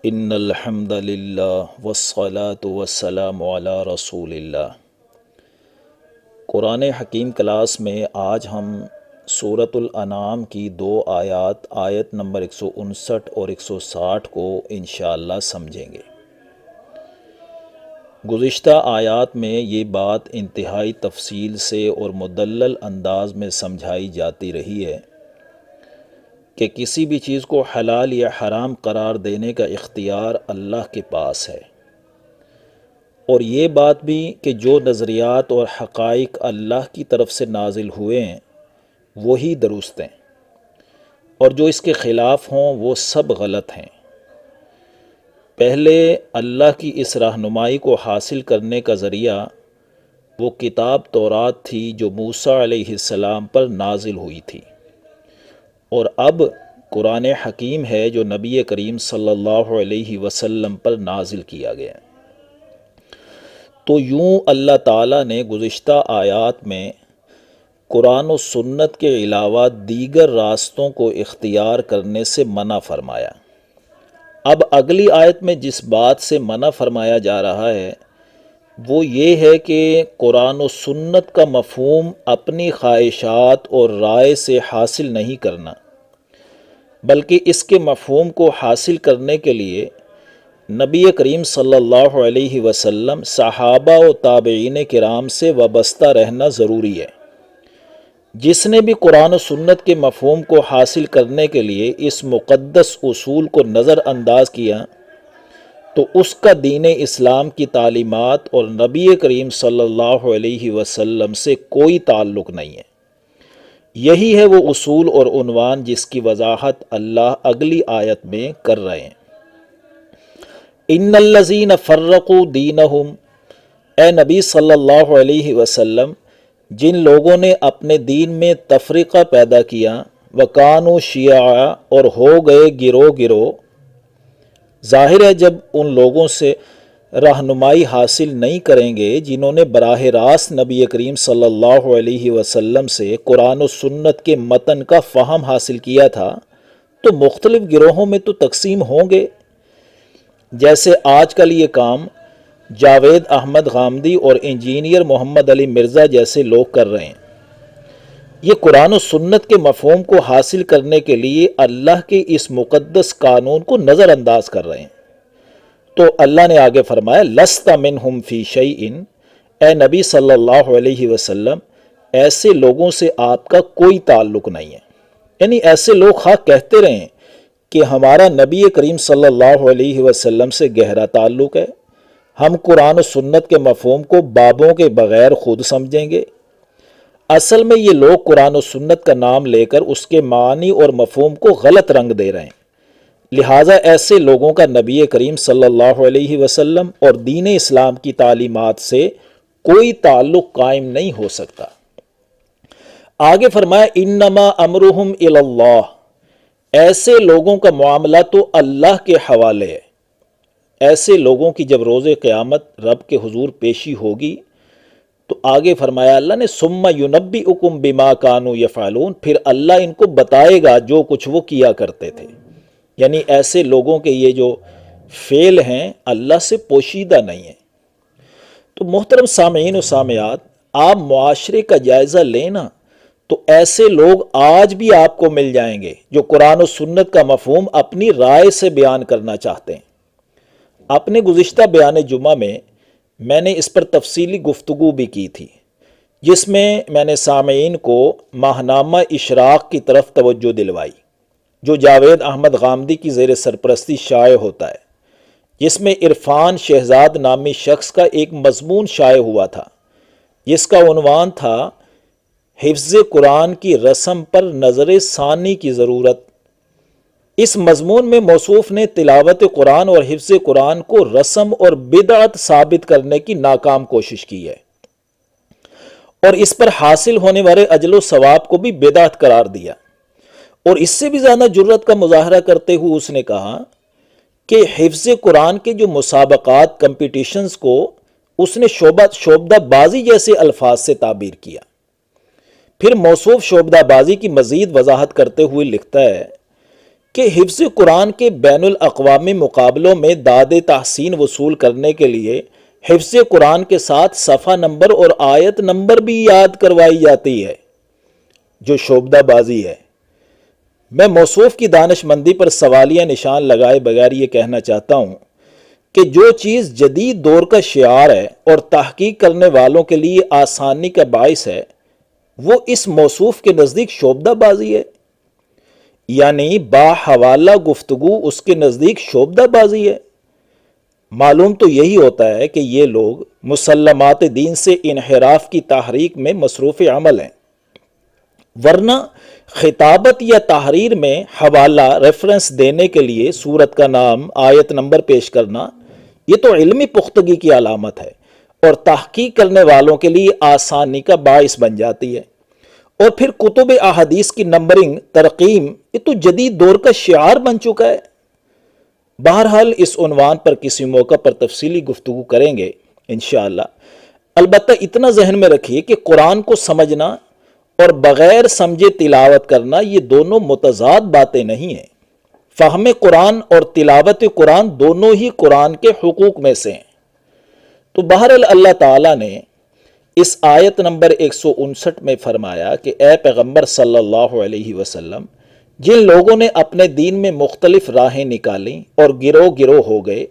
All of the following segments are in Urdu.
ان الحمد للہ والصلاة والسلام علی رسول اللہ۔ قرآن حکیم کلاس میں آج ہم سورۃ الانعام کی 2 آیات، آیت نمبر 159 اور 160 کو انشاءاللہ سمجھیں گے۔ گزشتہ آیات میں یہ بات انتہائی تفصیل سے اور مدلل انداز میں سمجھائی جاتی رہی ہے کہ کسی بھی چیز کو حلال یا حرام قرار دینے کا اختیار اللہ کے پاس ہے، اور یہ بات بھی کہ جو نظریات اور حقائق اللہ کی طرف سے نازل ہوئے ہیں وہی درست ہیں، اور جو اس کے خلاف ہوں وہ سب غلط ہیں۔ پہلے اللہ کی اس رہنمائی کو حاصل کرنے کا ذریعہ وہ کتاب تورات تھی جو موسیٰ علیہ السلام پر نازل ہوئی تھی، اور اب قرآن حکیم ہے جو نبی کریم صلی اللہ علیہ وسلم پر نازل کیا گیا۔ تو یوں اللہ تعالیٰ نے گزشتہ آیات میں قرآن و سنت کے علاوہ دیگر راستوں کو اختیار کرنے سے منع فرمایا۔ اب اگلی آیت میں جس بات سے منع فرمایا جا رہا ہے وہ یہ ہے کہ قرآن و سنت کا مفہوم اپنی خواہشات اور رائے سے حاصل نہیں کرنا، بلکہ اس کے مفہوم کو حاصل کرنے کے لیے نبی کریم صلی اللہ علیہ وسلم، صحابہ و تابعین کرام سے وابستہ رہنا ضروری ہے۔ جس نے بھی قرآن و سنت کے مفہوم کو حاصل کرنے کے لیے اس مقدس اصول کو نظر انداز کیا تو اس کا دین اسلام کی تعلیمات اور نبی کریم صلی اللہ علیہ وسلم سے کوئی تعلق نہیں ہے۔ یہی ہے وہ اصول اور عنوان جس کی وضاحت اللہ اگلی آیت میں کر رہے ہیں۔ ان الذین فرقوا دینہم، اے نبی صلی اللہ علیہ وسلم، جن لوگوں نے اپنے دین میں تفریقہ پیدا کیا، وکانوا شیعا، اور ہو گئے گروہ گروہ۔ ظاہر ہے جب ان لوگوں سے رہنمائی حاصل نہیں کریں گے جنہوں نے براہ راست نبی کریم صلی اللہ علیہ وسلم سے قرآن و سنت کے متن کا فہم حاصل کیا تھا، تو مختلف گروہوں میں تو تقسیم ہوں گے۔ جیسے آج کل یہ کام جاوید احمد غامدی اور انجینئر محمد علی مرزا جیسے لوگ کر رہے ہیں۔ یہ قرآن و سنت کے مفہوم کو حاصل کرنے کے لیے اللہ کے اس مقدس قانون کو نظر انداز کر رہے ہیں۔ تو اللہ نے آگے فرمایا لست منہم فی شیئن، اے نبی صلی اللہ علیہ وسلم، ایسے لوگوں سے آپ کا کوئی تعلق نہیں ہے۔ یعنی ایسے لوگ خواہ کہتے رہیں کہ ہمارا نبی کریم صلی اللہ علیہ وسلم سے گہرا تعلق ہے، ہم قرآن و سنت کے مفہوم کو بابوں کے بغیر خود سمجھیں گے، اصل میں یہ لوگ قرآن و سنت کا نام لے کر اس کے معنی اور مفہوم کو غلط رنگ دے رہے ہیں۔ لہٰذا ایسے لوگوں کا نبی کریم صلی اللہ علیہ وسلم اور دین اسلام کی تعلیمات سے کوئی تعلق قائم نہیں ہو سکتا۔ آگے فرمایا انما امرہم الی اللہ، ایسے لوگوں کا معاملہ تو اللہ کے حوالے ہے۔ ایسے لوگوں کی جب روز قیامت رب کے حضور پیشی ہوگی تو آگے فرمایا اللہ نے ثم ینبئکم بما کانوا یفعلون، پھر اللہ ان کو بتائے گا جو کچھ وہ کیا کرتے تھے۔ یعنی ایسے لوگوں کے یہ جو فعل ہیں اللہ سے پوشیدہ نہیں ہیں۔ تو محترم سامعین و سامعات، آپ معاشرے کا جائزہ لینا تو ایسے لوگ آج بھی آپ کو مل جائیں گے جو قرآن و سنت کا مفہوم اپنی رائے سے بیان کرنا چاہتے ہیں۔ اپنے گزشتہ بیان جمعہ میں نے اس پر تفصیلی گفتگو بھی کی تھی، جس میں نے سامعین کو ماہنامہ اشراق کی طرف توجہ دلوائی جو جاوید احمد غامدی کی زیر سرپرستی شائع ہوتا ہے، جس میں عرفان شہزاد نامی شخص کا ایک مضمون شائع ہوا تھا جس کا عنوان تھا حفظ قرآن کی رسم پر نظر ثانی کی ضرورت۔ اس مضمون میں موصوف نے تلاوت قرآن اور حفظ قرآن کو رسم اور بدعت ثابت کرنے کی ناکام کوشش کی ہے، اور اس پر حاصل ہونے والے اجر و ثواب کو بھی بدعت قرار دیا۔ اور اس سے بھی زیادہ جرت کا مظاہرہ کرتے ہوئے اس نے کہا کہ حفظ قرآن کے جو مسابقات کمپٹیشنز کو اس نے شعبدہ بازی جیسے الفاظ سے تعبیر کیا۔ پھر موصوف شعبدہ بازی کی مزید وضاحت کرتے ہوئے لکھتا ہے کہ حفظ قرآن کے بین الاقوامی مقابلوں میں داد تحسین وصول کرنے کے لیے حفظ قرآن کے ساتھ صفحہ نمبر اور آیت نمبر بھی یاد کروائی جاتی ہے، جو شعبدہ بازی ہے۔ میں موصوف کی دانش مندی پر سوالیہ نشان لگائے بغیر یہ کہنا چاہتا ہوں کہ جو چیز جدید دور کا شعار ہے اور تحقیق کرنے والوں کے لیے آسانی کا باعث ہے، وہ اس موصوف کے نزدیک شعبدہ بازی ہے، یعنی با حوالہ گفتگو اس کے نزدیک شعبدہ بازی ہے۔ معلوم تو یہی ہوتا ہے کہ یہ لوگ مسلمات دین سے انحراف کی تحریک میں مصروف عمل ہیں، ورنہ خطابت یا تحریر میں حوالہ ریفرنس دینے کے لیے سورت کا نام، آیت نمبر پیش کرنا یہ تو علمی پختگی کی علامت ہے اور تحقیق کرنے والوں کے لیے آسانی کا باعث بن جاتی ہے۔ اور پھر کتب احادیث کی نمبرنگ، ترقیم، یہ تو جدید دور کا شعار بن چکا ہے۔ بہرحال اس عنوان پر کسی موقع پر تفصیلی گفتگو کریں گے انشاءاللہ۔ البتہ اتنا ذہن میں رکھیے کہ قرآن کو سمجھنا اور بغیر سمجھے تلاوت کرنا یہ دونوں متضاد باتیں نہیں ہیں۔ فہم قرآن اور تلاوت قرآن دونوں ہی قرآن کے حقوق میں سے ہیں۔ تو بہرحال اللہ تعالیٰ نے اس آیت نمبر 159 میں فرمایا کہ اے پیغمبر صلی اللہ علیہ وسلم، جن لوگوں نے اپنے دین میں مختلف راہیں نکالیں اور گروہ گروہ ہو گئے،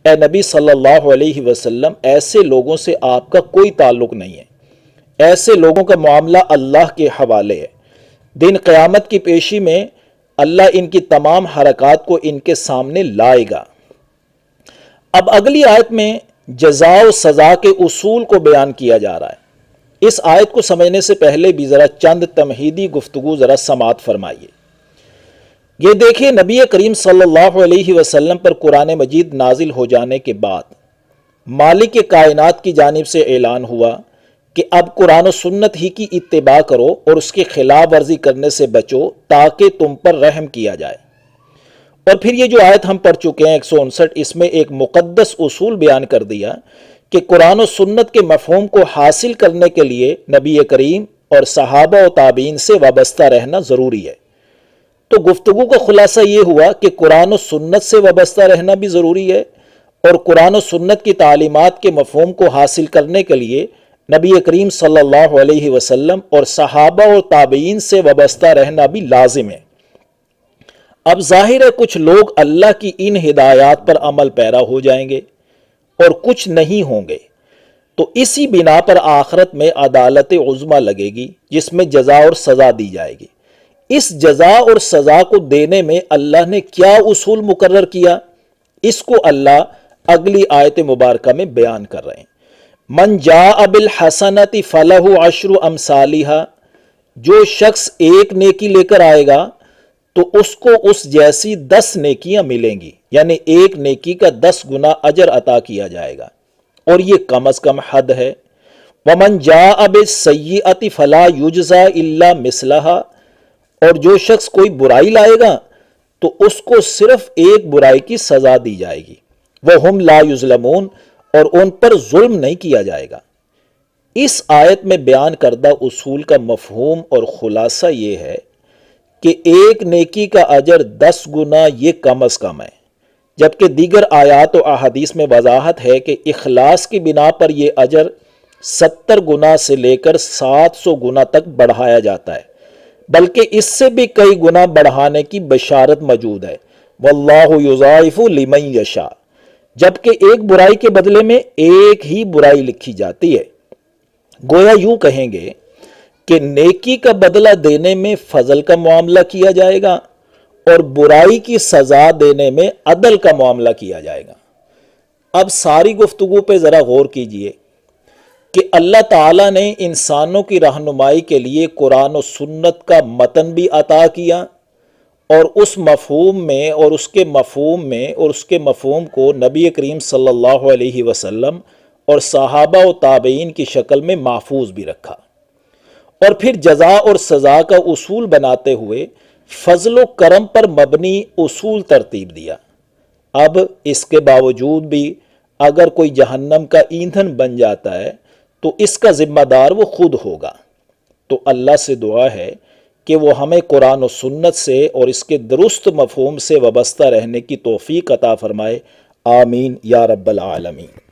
اے نبی صلی اللہ علیہ وسلم ایسے لوگوں سے آپ کا کوئی تعلق نہیں ہے۔ ایسے لوگوں کا معاملہ اللہ کے حوالے ہے۔ دن قیامت کی پیشی میں اللہ ان کی تمام حرکات کو ان کے سامنے لائے گا۔ اب اگلی آیت میں جزا و سزا کے اصول کو بیان کیا جا رہا ہے۔ اس آیت کو سمجھنے سے پہلے بھی ذرا چند تمہیدی گفتگو ذرا سماعت فرمائیے۔ یہ دیکھیں، نبی کریم صلی اللہ علیہ وسلم پر قرآن مجید نازل ہو جانے کے بعد مالک کائنات کی جانب سے اعلان ہوا کہ اب قرآن و سنت ہی کی اتباع کرو اور اس کی خلاف ورزی کرنے سے بچو تاکہ تم پر رحم کیا جائے۔ اور پھر یہ جو آیت ہم پڑھ چکے ہیں 159، اس میں ایک مقدس اصول بیان کر دیا کہ قرآن و سنت کے مفہوم کو حاصل کرنے کے لیے نبی کریم اور صحابہ و تابعین سے وابستہ رہنا ضروری ہے۔ تو گفتگو کا خلاصہ یہ ہوا کہ قرآن و سنت سے وابستہ رہنا بھی ضروری ہے، اور قرآن و سنت کی تعلیمات کے مفہوم کو حاصل کرنے کے لیے نبی کریم صلی اللہ علیہ وسلم اور صحابہ اور تابعین سے وابستہ رہنا بھی لازم ہے۔ اب ظاہر ہے کچھ لوگ اللہ کی ان ہدایات پر عمل پیرا ہو جائیں گے اور کچھ نہیں ہوں گے، تو اسی بنا پر آخرت میں عدالت عظمیٰ لگے گی جس میں جزا اور سزا دی جائے گی۔ اس جزا اور سزا کو دینے میں اللہ نے کیا اصول مقرر کیا، اس کو اللہ اگلی آیت مبارکہ میں بیان کر رہے ہیں۔ من جاء بالحسنۃ فلہ عشر امثالھا، جو شخص ایک نیکی لے کر آئے گا تو اس کو اس جیسی 10 نیکیاں ملیں گی، یعنی ایک نیکی کا 10 گنا اجر عطا کیا جائے گا، اور یہ کم از کم حد ہے۔ ومن جاء بالسیئۃ فلا یجزی الا مثلھا، اور جو شخص کوئی برائی لائے گا تو اس کو صرف ایک برائی کی سزا دی جائے گی۔ وہم لا یظلمون، اور ان پر ظلم نہیں کیا جائے گا۔ اس آیت میں بیان کردہ اصول کا مفہوم اور خلاصہ یہ ہے کہ ایک نیکی کا اجر 10 گنا یہ کم از کم ہے، جبکہ دیگر آیات و احادیث میں وضاحت ہے کہ اخلاص کی بنا پر یہ اجر 70 گنا سے لے کر 700 گنا تک بڑھایا جاتا ہے، بلکہ اس سے بھی کئی گنا بڑھانے کی بشارت موجود ہے۔ واللہ یضاعف لمن یشاء، جبکہ ایک برائی کے بدلے میں ایک ہی برائی لکھی جاتی ہے۔ گویا یوں کہیں گے کہ نیکی کا بدلہ دینے میں فضل کا معاملہ کیا جائے گا اور برائی کی سزا دینے میں عدل کا معاملہ کیا جائے گا۔ اب ساری گفتگو پہ ذرا غور کیجئے کہ اللہ تعالیٰ نے انسانوں کی رہنمائی کے لیے قرآن و سنت کا متن بھی عطا کیا، اور اس مفہوم میں اور اس کے مفہوم کو نبی کریم صلی اللہ علیہ وسلم اور صحابہ و تابعین کی شکل میں محفوظ بھی رکھا، اور پھر جزا اور سزا کا اصول بناتے ہوئے فضل و کرم پر مبنی اصول ترتیب دیا۔ اب اس کے باوجود بھی اگر کوئی جہنم کا ایندھن بن جاتا ہے تو اس کا ذمہ دار وہ خود ہوگا۔ تو اللہ سے دعا ہے کہ وہ ہمیں قرآن و سنت سے اور اس کے درست مفہوم سے وابستہ رہنے کی توفیق عطا فرمائے۔ آمین یا رب العالمین۔